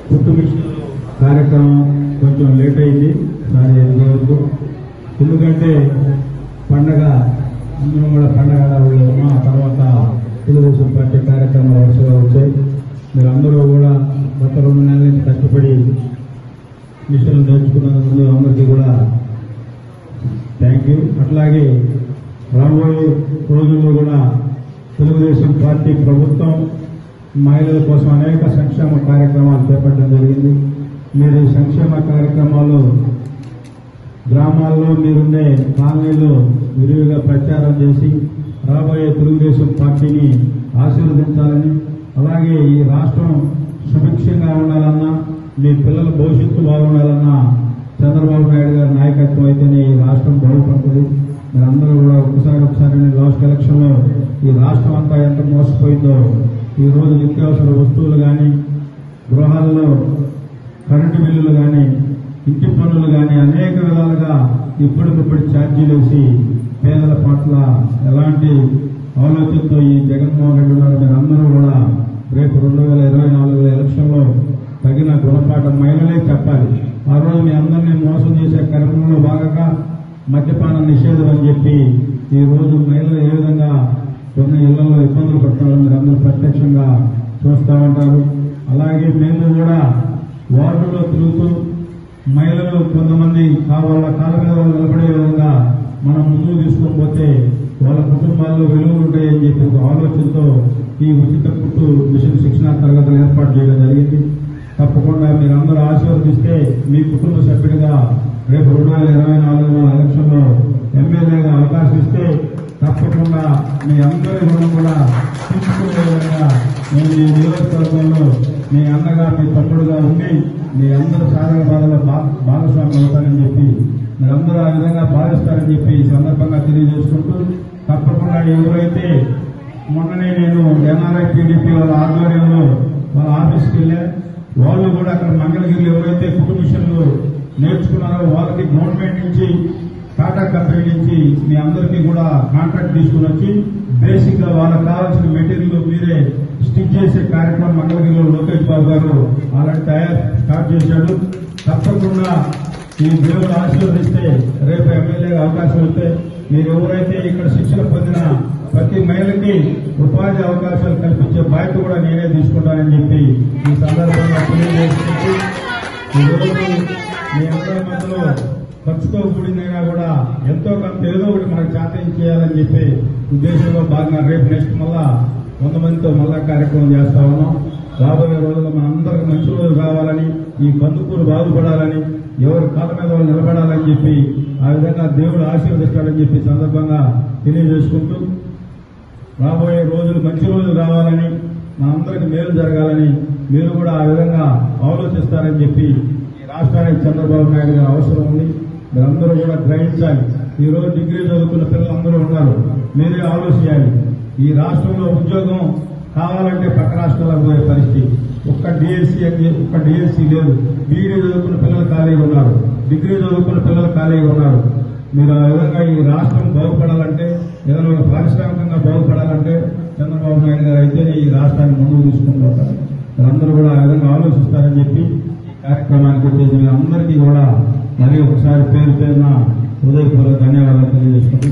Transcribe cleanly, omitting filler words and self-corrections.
పుట్టు మిషన్ కార్యక్రమం కొంచెం లేట్ అయింది సారీ వరకు, ఎందుకంటే పండగ అందరం కూడా పండగ ఉన్నాం. ఆ తర్వాత తెలుగుదేశం పార్టీ కార్యక్రమాలు వరుసగా వచ్చాయి. మీరు అందరూ కూడా గత 2 నెలల నుంచి కష్టపడి మిషన్లు నేర్చుకున్నందుకు అందరికీ కూడా థ్యాంక్ యూ. అట్లాగే రాబోయే రోజుల్లో కూడా తెలుగుదేశం పార్టీ ప్రభుత్వం మహిళల కోసం అనేక సంక్షేమ కార్యక్రమాలు చేపట్టడం జరిగింది. మీరు ఈ సంక్షేమ కార్యక్రమాలు గ్రామాల్లో మీరుండే కాలనీలో విరివిగా ప్రచారం చేసి రాబోయే తెలుగుదేశం పార్టీని ఆశీర్వదించాలని, అలాగే ఈ రాష్ట్రం సుభిక్షంగా ఉండాలన్నా, మీ పిల్లల భవిష్యత్తు బాగుండాలన్నా చంద్రబాబు నాయుడు గారి నాయకత్వం అయితేనే ఈ రాష్ట్రం బాగుపడుతుంది. మీరందరూ కూడా ఒకసారి లాస్ట్ ఎలక్షన్ లో ఈ రాష్ట్రం అంతా ఎంత మోసపోయిందో, ఈ రోజు నిత్యావసర వస్తువులు కానీ, గృహాల్లో కరెంటు బిల్లులు కానీ, ఇంటి పన్నులు కానీ అనేక విధాలుగా ఇప్పటికిప్పుడు ఛార్జీలు వేసి పేదల పట్ల ఎలాంటి ఆలోచనతో ఈ జగన్మోహన్ రెడ్డి ఉన్నారు. మీరందరూ కూడా రేపు 2024 ఎలక్షన్ లో తగిన గుణపాఠం మహిళలే చెప్పాలి. ఆ రోజు మీ అందరినీ మోసం చేసే కార్యక్రమంలో భాగంగా మద్యపాన నిషేధం అని చెప్పి ఈ రోజు మహిళలు ఏ విధంగా కొన్ని ఇళ్లలో ఇబ్బందులు పడుతున్నారో మీరు అందరూ ప్రత్యక్షంగా చూస్తూ ఉంటారు. అలాగే మేము కూడా వార్డులో తిరుగుతూ మహిళలు కొంతమంది వాళ్ళ కాళ్ళ మీద వాళ్ళు నిలబడే విధంగా మనం ముందుకు తీసుకుపోతే వాళ్ళ కుటుంబాల్లో విలువలు ఉంటాయని చెప్పి ఒక ఆలోచనతో ఈ ఉచిత కుట్టు మిషన్ శిక్షణా తరగతులు ఏర్పాటు చేయడం జరిగింది. తప్పకుండా మీరందరూ ఆశీర్వదిస్తే మీ కుటుంబ సభ్యుడిగా రేపు 2024 ఎలక్షన్ లో ఎమ్మెల్యేగా అవకాశం ఇస్తే తప్పకుండా మీ అందరి రుణం కూడా తీసుకునే విధంగా నేను ఈ నియోజకవర్గంలో మీ అన్నగా మీ తమ్ముడుగా ఉండి మీ అందరూ సాధన బాధలో భాగస్వామి అవుతారని చెప్పి మీరందరూ ఆ విధంగా భావిస్తారని చెప్పి ఈ సందర్భంగా తెలియజేసుకుంటూ, తప్పకుండా ఎవరైతే మొన్ననే నేను ఎన్ఆర్ఐ టీడీపీ వాళ్ళ ఆధ్వర్యంలో వాళ్ళ ఆఫీస్కి వెళ్ళా, వాళ్ళు కూడా అక్కడ మంగళగిరిలో ఎవరైతే కుటుంబ మిషన్లు నేర్చుకున్నారో వాళ్ళకి గవర్నమెంట్ నుంచి టాటా కంపెనీ నుంచి మీ అందరికీ కూడా కాంట్రాక్ట్ తీసుకుని వచ్చి బేసిక్ గా వాళ్ళకి కావాల్సిన మెటీరియల్ మీరే స్టిచ్ చేసే కార్యక్రమం మంగళగిరిలో లోకేష్ బాబు గారు అలాంటి స్టార్ట్ చేశాడు. తప్పకుండా ఈ దేవుడు ఆశీర్వదిస్తే రేపు ఎమ్మెల్యేగా అవకాశం వస్తే మీరు ఎవరైతే ఇక్కడ శిక్షణ పొందిన ప్రతి మహిళకి ఉపాధి అవకాశాలు కల్పించే బాధ్యత కూడా నేనే తీసుకుంటానని చెప్పి ఈ సందర్భంగా తెలియజేసుకుంటూ, ఈరోజు మీ అందరి మధ్యలో ఖర్చుతో కూడిందైనా కూడా ఎంతో కొంత ఏదో ఒకటి మనకు చేతనం చేయాలని చెప్పి ఉద్దేశంలో భాగంగా రేపు నెక్స్ట్ మళ్ళా 100 మందితో మళ్ళా కార్యక్రమం చేస్తా ఉన్నాం. రాబోయే రోజుల్లో మన అందరికి మంచి రోజులు కావాలని, ఈ కందుకూరు బాగుపడాలని, ఎవరి కాళ్ళ మీద వాళ్ళు నిలబడాలని చెప్పి ఆ విధంగా దేవుడు ఆశీర్వదిస్తాడని చెప్పి సందర్భంగా తెలియజేసుకుంటూ, రాబోయే రోజులు మంచి రోజులు రావాలని, మనందరికి మేలు జరగాలని మీరు కూడా ఆ విధంగా ఆలోచిస్తారని చెప్పి ఈ రాష్ట్రానికి చంద్రబాబు నాయుడు గారు అవసరం ఉంది. మీరందరూ కూడా గ్రహించాలి. ఈ రోజు డిగ్రీ చదువుకున్న పిల్లలందరూ ఉన్నారు, మీరే ఆలోచించాలి. ఈ రాష్ట్రంలో ఉద్యోగం కావాలంటే పక్క రాష్ట్రాలకు పోయే పరిస్థితి. ఒక్క డిఎస్సీ లేదు. బీఈడీ చదువుకున్న పిల్లలు ఖాళీగా ఉన్నారు, డిగ్రీ చదువుకున్న పిల్లలు ఖాళీగా ఉన్నారు. మీరు ఆ విధంగా ఈ రాష్ట్రం బాగుపడాలంటే, ఏదైనా పారిశ్రామికంగా బాగుపడాలంటే చంద్రబాబు నాయుడు గారు అయితేనే ఈ రాష్ట్రాన్ని ముందుకు తీసుకుంటుంటారు. మీరందరూ కూడా ఆ విధంగా ఆలోచిస్తారని చెప్పి ఈ కార్యక్రమానికి వచ్చేసి మీ అందరికీ కూడా మరి ఒకసారి పేరున హృదయపూర్వక ధన్యవాదాలు తెలియజేసుకుంటూ